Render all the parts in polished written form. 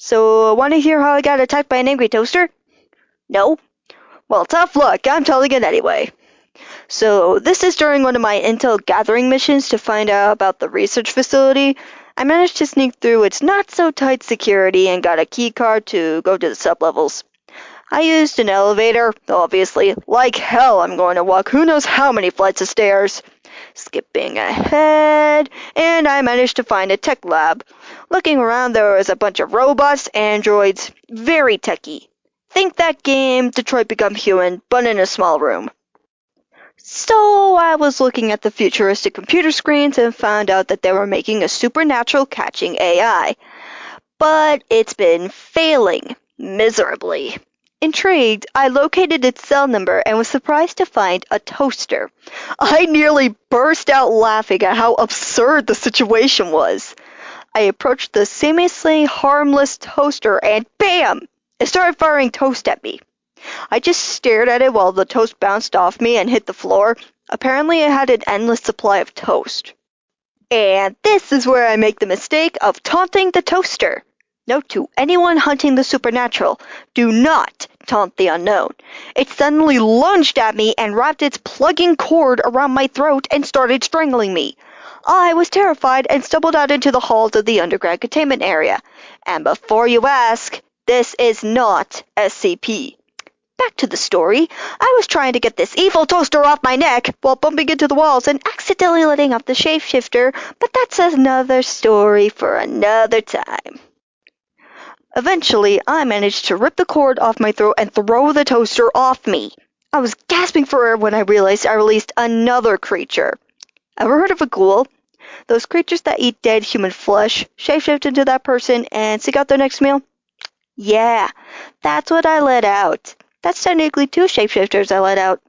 So, want to hear how I got attacked by an angry toaster? No? Well, tough luck, I'm telling it anyway. So, this is during one of my intel gathering missions to find out about the research facility. I managed to sneak through its not-so-tight security and got a key card to go to the sublevels. I used an elevator, obviously. Like hell, I'm going to walk who knows how many flights of stairs. Skipping ahead, and I managed to find a tech lab. Looking around, there was a bunch of robots, androids, very techy. Think that game, Detroit Become Human, but in a small room. So I was looking at the futuristic computer screens and found out that they were making a supernatural catching AI. But it's been failing miserably. Intrigued, I located its cell number and was surprised to find a toaster. I nearly burst out laughing at how absurd the situation was. I approached the seemingly harmless toaster and BAM! It started firing toast at me. I just stared at it while the toast bounced off me and hit the floor. Apparently it had an endless supply of toast. And this is where I make the mistake of taunting the toaster. Note to anyone hunting the supernatural, do not taunt the unknown. It suddenly lunged at me and wrapped its plugging cord around my throat and started strangling me. I was terrified and stumbled out into the halls of the underground containment area. And before you ask, this is not SCP. Back to the story. I was trying to get this evil toaster off my neck while bumping into the walls and accidentally letting off the shapeshifter, but that's another story for another time. Eventually, I managed to rip the cord off my throat and throw the toaster off me. I was gasping for air when I realized I released another creature. Ever heard of a ghoul? Those creatures that eat dead human flesh, shapeshift into that person, and seek out their next meal? Yeah, that's what I let out. That's technically two shapeshifters I let out.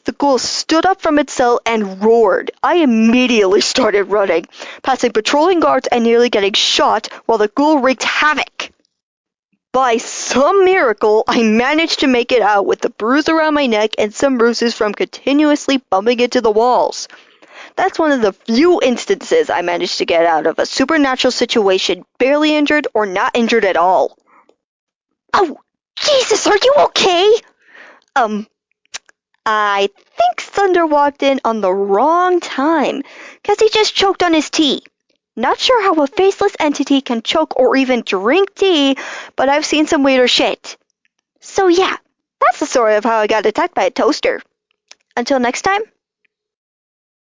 The ghoul stood up from its cell and roared. I immediately started running, passing patrolling guards and nearly getting shot while the ghoul wreaked havoc. By some miracle, I managed to make it out with a bruise around my neck and some bruises from continuously bumping into the walls. That's one of the few instances I managed to get out of a supernatural situation barely injured or not injured at all. Oh, Jesus, are you okay? I think Thunder walked in on the wrong time, 'cause he just choked on his tea. Not sure how a faceless entity can choke or even drink tea, but I've seen some weirder shit. So yeah, that's the story of how I got attacked by a toaster. Until next time.